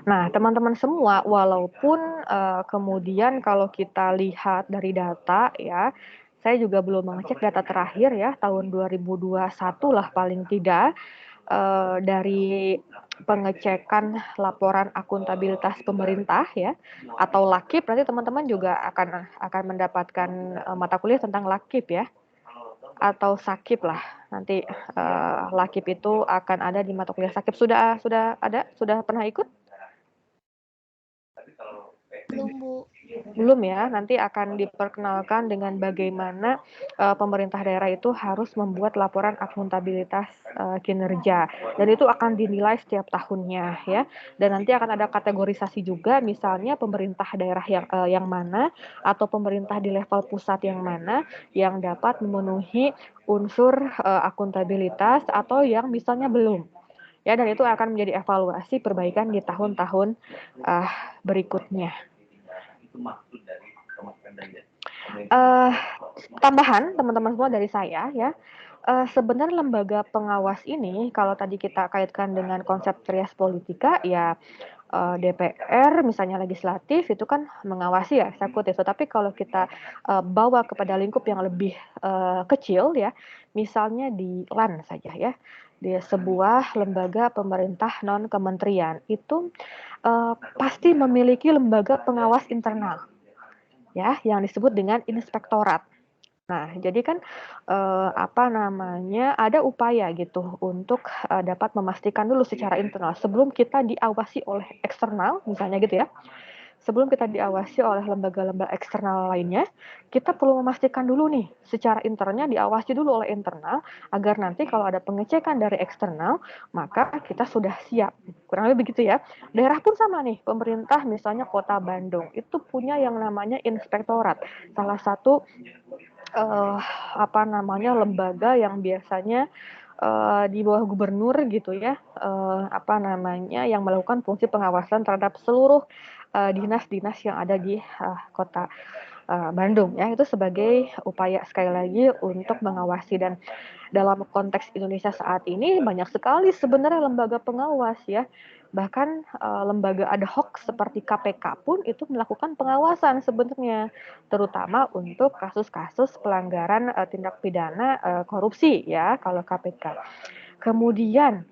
Nah, teman-teman semua, walaupun kemudian kalau kita lihat dari data ya, saya juga belum mengecek data terakhir ya, tahun 2021 lah paling tidak, dari pengecekan laporan akuntabilitas pemerintah ya, atau LAKIP, nanti teman-teman juga akan mendapatkan mata kuliah tentang LAKIP ya, atau SAKIP lah. Nanti LAKIP itu akan ada di mata kuliah SAKIP. Sudah ada? Sudah pernah ikut? Belum, Bu. Belum ya, nanti akan diperkenalkan dengan bagaimana pemerintah daerah itu harus membuat laporan akuntabilitas kinerja, dan itu akan dinilai setiap tahunnya ya. Dan nanti akan ada kategorisasi juga, misalnya pemerintah daerah yang mana atau pemerintah di level pusat yang mana yang dapat memenuhi unsur akuntabilitas atau yang misalnya belum. Ya, dan itu akan menjadi evaluasi perbaikan di tahun-tahun berikutnya. Tambahan teman-teman semua dari saya ya, sebenarnya lembaga pengawas ini kalau tadi kita kaitkan dengan konsep trias politika ya, DPR misalnya legislatif itu kan mengawasi ya eksekutif, tetapi kalau kita bawa kepada lingkup yang lebih kecil ya, misalnya di LAN saja ya, di sebuah lembaga pemerintah non kementerian itu pasti memiliki lembaga pengawas internal ya, yang disebut dengan inspektorat. Nah, jadi kan ada upaya gitu untuk dapat memastikan dulu secara internal sebelum kita diawasi oleh eksternal, misalnya gitu ya. Sebelum kita diawasi oleh lembaga-lembaga eksternal lainnya, kita perlu memastikan dulu nih secara internalnya diawasi dulu oleh internal, agar nanti kalau ada pengecekan dari eksternal, maka kita sudah siap. Kurang lebih begitu ya. Daerah pun sama nih, pemerintah misalnya Kota Bandung itu punya yang namanya inspektorat. Salah satu lembaga yang biasanya di bawah gubernur gitu ya, yang melakukan fungsi pengawasan terhadap seluruh dinas-dinas yang ada di Kota Bandung ya, itu sebagai upaya sekali lagi untuk mengawasi. Dan dalam konteks Indonesia saat ini banyak sekali sebenarnya lembaga pengawas ya, bahkan lembaga ad hoc seperti KPK pun itu melakukan pengawasan sebenarnya, terutama untuk kasus-kasus pelanggaran tindak pidana korupsi ya kalau KPK. Kemudian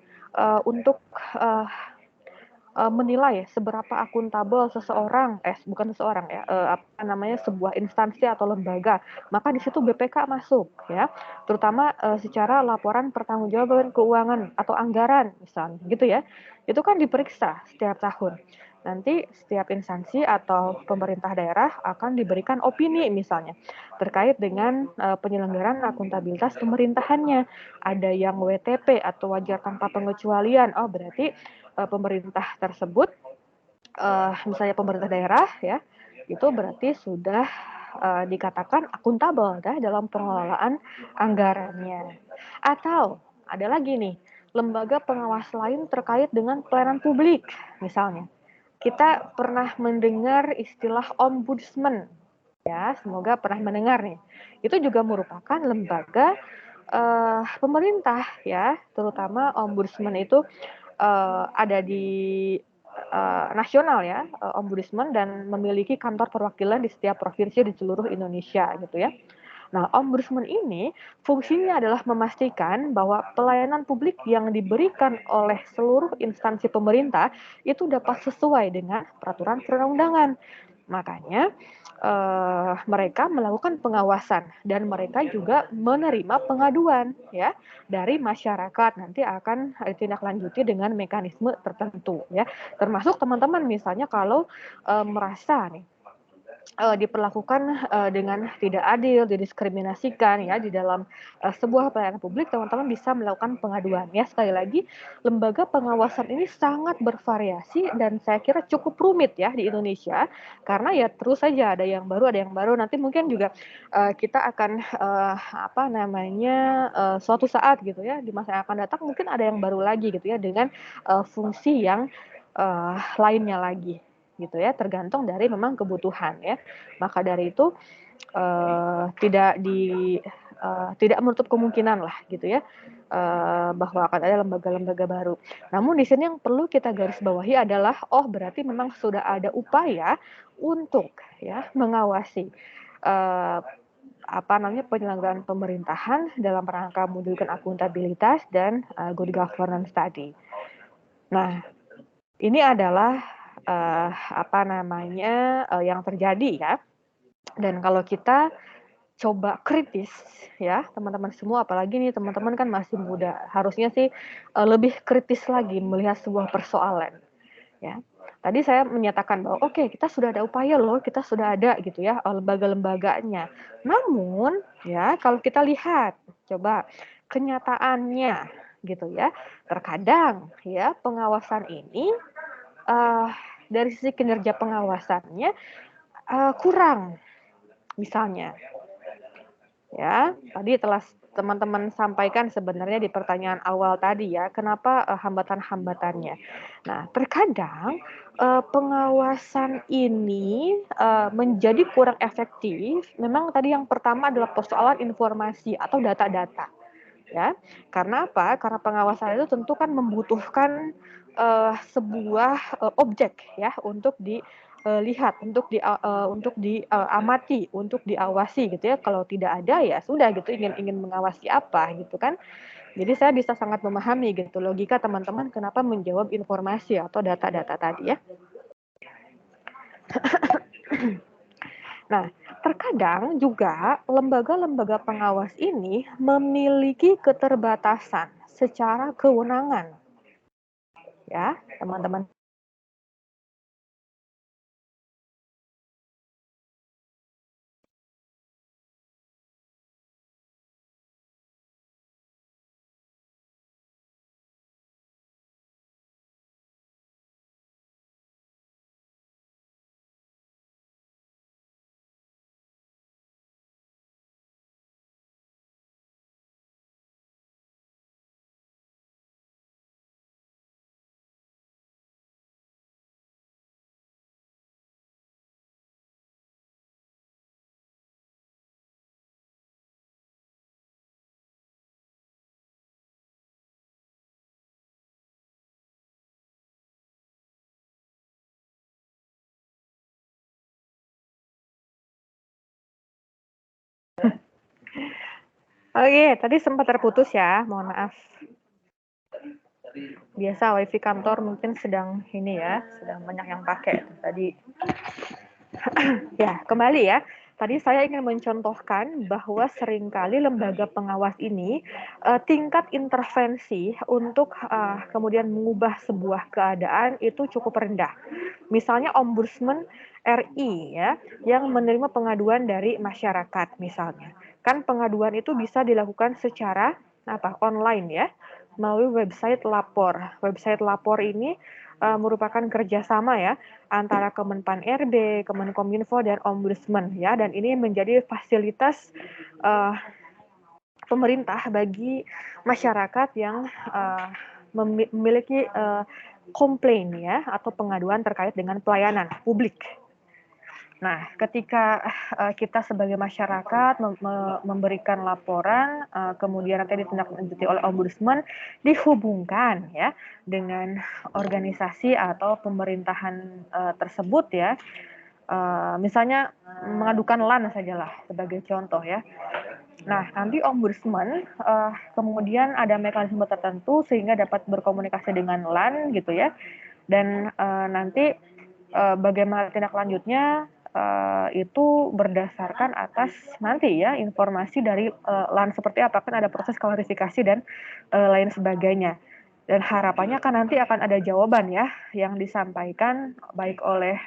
untuk menilai seberapa akuntabel seseorang, bukan seseorang ya, sebuah instansi atau lembaga, maka di situ BPK masuk ya, terutama secara laporan pertanggungjawaban keuangan atau anggaran misalnya gitu ya, itu kan diperiksa setiap tahun. Nanti setiap instansi atau pemerintah daerah akan diberikan opini misalnya terkait dengan penyelenggaraan akuntabilitas pemerintahannya. Ada yang WTP atau wajar tanpa pengecualian. Oh, berarti pemerintah tersebut, misalnya pemerintah daerah ya, itu berarti sudah dikatakan akuntabel dalam pengelolaan anggarannya. Atau ada lagi nih, lembaga pengawas lain terkait dengan pelayanan publik misalnya. Kita pernah mendengar istilah ombudsman, ya, semoga pernah mendengar nih. Itu juga merupakan lembaga pemerintah ya, terutama ombudsman itu ada di nasional ya, ombudsman, dan memiliki kantor perwakilan di setiap provinsi di seluruh Indonesia gitu ya. Nah, ombudsman ini fungsinya adalah memastikan bahwa pelayanan publik yang diberikan oleh seluruh instansi pemerintah itu dapat sesuai dengan peraturan perundang-undangan. Makanya mereka melakukan pengawasan dan mereka juga menerima pengaduan ya dari masyarakat, nanti akan ditindaklanjuti dengan mekanisme tertentu ya. Termasuk teman-teman misalnya kalau merasa nih diperlakukan dengan tidak adil, didiskriminasikan ya di dalam sebuah pelayanan publik, teman-teman bisa melakukan pengaduan ya. Sekali lagi, lembaga pengawasan ini sangat bervariasi dan saya kira cukup rumit ya di Indonesia, karena ya terus saja ada yang baru, nanti mungkin juga kita akan suatu saat gitu ya, di masa yang akan datang mungkin ada yang baru lagi gitu ya, dengan fungsi yang lainnya lagi gitu ya, tergantung dari memang kebutuhan ya. Maka dari itu tidak menutup kemungkinan lah gitu ya, bahwa akan ada lembaga-lembaga baru. Namun di sini yang perlu kita garis bawahi adalah, oh berarti memang sudah ada upaya untuk ya mengawasi penyelenggaraan pemerintahan dalam rangka mewujudkan akuntabilitas dan good governance tadi. Nah, ini adalah yang terjadi ya. Dan kalau kita coba kritis ya, teman-teman semua, apalagi nih teman-teman kan masih muda, harusnya sih lebih kritis lagi melihat sebuah persoalan ya. Tadi saya menyatakan bahwa oke, kita sudah ada upaya loh, kita sudah ada gitu ya lembaga-lembaganya. Namun ya, kalau kita lihat coba kenyataannya gitu ya, terkadang ya pengawasan ini dari sisi kinerja pengawasannya kurang misalnya ya. Tadi telah teman-teman sampaikan sebenarnya di pertanyaan awal tadi ya, kenapa hambatan-hambatannya. Nah, terkadang pengawasan ini menjadi kurang efektif. Memang tadi yang pertama adalah persoalan informasi atau data-data ya. Karena apa? Karena pengawasan itu tentu kan membutuhkan sebuah objek ya untuk dilihat, untuk diamati, untuk diawasi gitu ya. Kalau tidak ada ya sudah gitu, ingin mengawasi apa gitu kan. Jadi saya bisa sangat memahami gitu logika teman-teman kenapa menjawab informasi atau data-data tadi ya. Nah, terkadang juga lembaga-lembaga pengawas ini memiliki keterbatasan secara kewenangan. Ya, teman-teman. Oke, tadi sempat terputus ya, mohon maaf. Biasa wifi kantor mungkin sedang ini ya, sedang banyak yang pakai tadi. Ya, kembali ya. Tadi saya ingin mencontohkan bahwa seringkali lembaga pengawas ini tingkat intervensi untuk kemudian mengubah sebuah keadaan itu cukup rendah. Misalnya Ombudsman RI ya, yang menerima pengaduan dari masyarakat misalnya. Kan pengaduan itu bisa dilakukan secara online ya, melalui website lapor. Website lapor ini merupakan kerjasama ya antara Kemenpan RB, Kemenkominfo dan Ombudsman ya, dan ini menjadi fasilitas pemerintah bagi masyarakat yang memiliki komplain ya atau pengaduan terkait dengan pelayanan publik. Nah, ketika kita sebagai masyarakat memberikan laporan, kemudian nanti ditindaklanjuti oleh Ombudsman, dihubungkan ya dengan organisasi atau pemerintahan tersebut ya, misalnya mengadukan LAN sajalah sebagai contoh ya. Nah, nanti Ombudsman kemudian ada mekanisme tertentu sehingga dapat berkomunikasi dengan LAN gitu ya, dan nanti bagaimana tindak lanjutnya itu berdasarkan atas nanti ya informasi dari LAN seperti apa, kan ada proses klarifikasi dan lain sebagainya. Dan harapannya kan nanti akan ada jawaban ya yang disampaikan baik oleh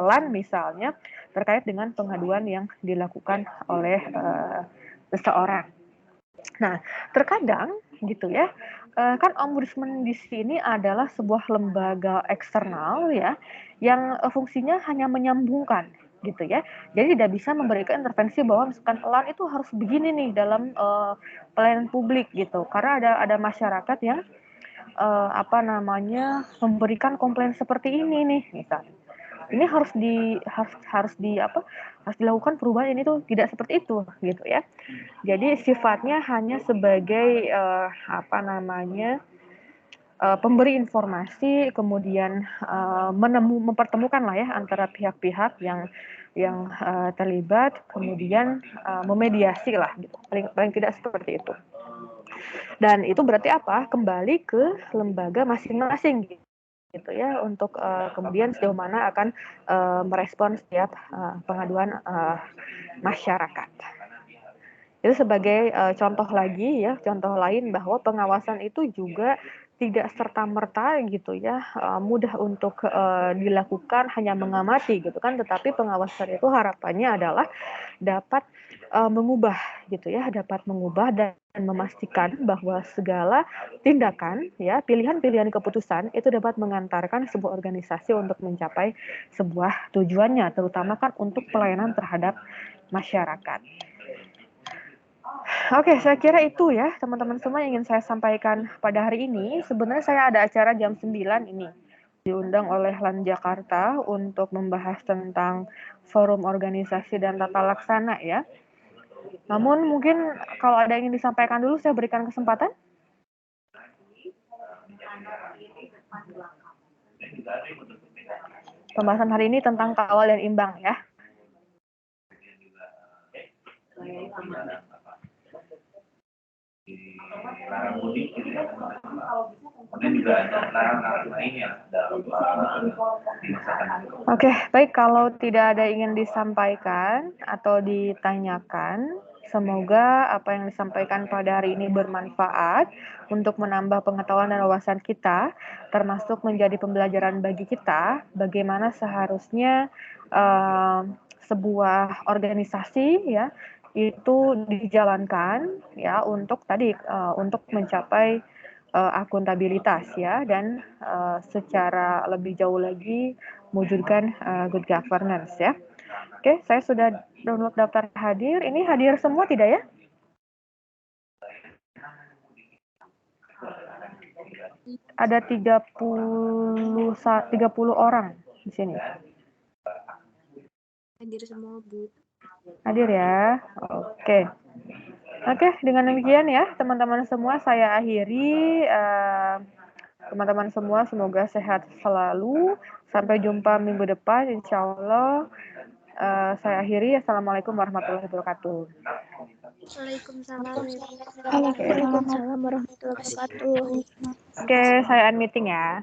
LAN misalnya terkait dengan pengaduan yang dilakukan oleh seseorang. Nah, terkadang gitu ya, kan Ombudsman di sini adalah sebuah lembaga eksternal ya, yang fungsinya hanya menyambungkan gitu ya. Jadi tidak bisa memberikan intervensi bahwa misalkan LAN itu harus begini nih dalam pelayanan publik gitu. Karena ada masyarakat yang memberikan komplain seperti ini nih misalnya. Ini harus dilakukan perubahan, ini tuh tidak seperti itu gitu ya. Jadi sifatnya hanya sebagai pemberi informasi, kemudian mempertemukan lah ya antara pihak-pihak yang terlibat, kemudian memediasi lah gitu. Paling tidak seperti itu. Dan itu berarti apa? Kembali ke lembaga masing-masing gitu ya, untuk kemudian sejauh mana akan merespon setiap pengaduan masyarakat. Itu sebagai contoh lagi ya, contoh lain bahwa pengawasan itu juga tidak serta-merta gitu ya mudah untuk dilakukan hanya mengamati gitu kan, tetapi pengawasan itu harapannya adalah dapat mengubah gitu ya, dapat mengubah dan memastikan bahwa segala tindakan ya, pilihan-pilihan keputusan itu dapat mengantarkan sebuah organisasi untuk mencapai sebuah tujuannya, terutama kan untuk pelayanan terhadap masyarakat. Oke, saya kira itu ya teman-teman semua yang ingin saya sampaikan pada hari ini. Sebenarnya saya ada acara jam 9 ini, diundang oleh LAN Jakarta untuk membahas tentang forum organisasi dan tata laksana ya. Namun mungkin kalau ada yang ingin disampaikan dulu, saya berikan kesempatan. Pembahasan hari ini tentang kawal dan imbang ya. Larang mudik gitu ya. Kemudian juga ada larang lain yang dalam Oke, baik, kalau tidak ada ingin disampaikan atau ditanyakan, semoga apa yang disampaikan pada hari ini bermanfaat untuk menambah pengetahuan dan wawasan kita, termasuk menjadi pembelajaran bagi kita bagaimana seharusnya sebuah organisasi ya itu dijalankan ya untuk untuk mencapai akuntabilitas ya, dan secara lebih jauh lagi mewujudkan good governance ya. Oke, saya sudah download daftar hadir. Ini hadir semua tidak ya? Ada 30 orang di sini. Hadir semua, Bu. Hadir ya. Oke. Oke, dengan demikian ya teman-teman semua, saya akhiri. Teman-teman semua semoga sehat selalu. Sampai jumpa minggu depan, insya Allah. Saya akhiri. Assalamualaikum warahmatullahi wabarakatuh. Waalaikumsalam warahmatullahi wabarakatuh. Oke, saya unmuting ya.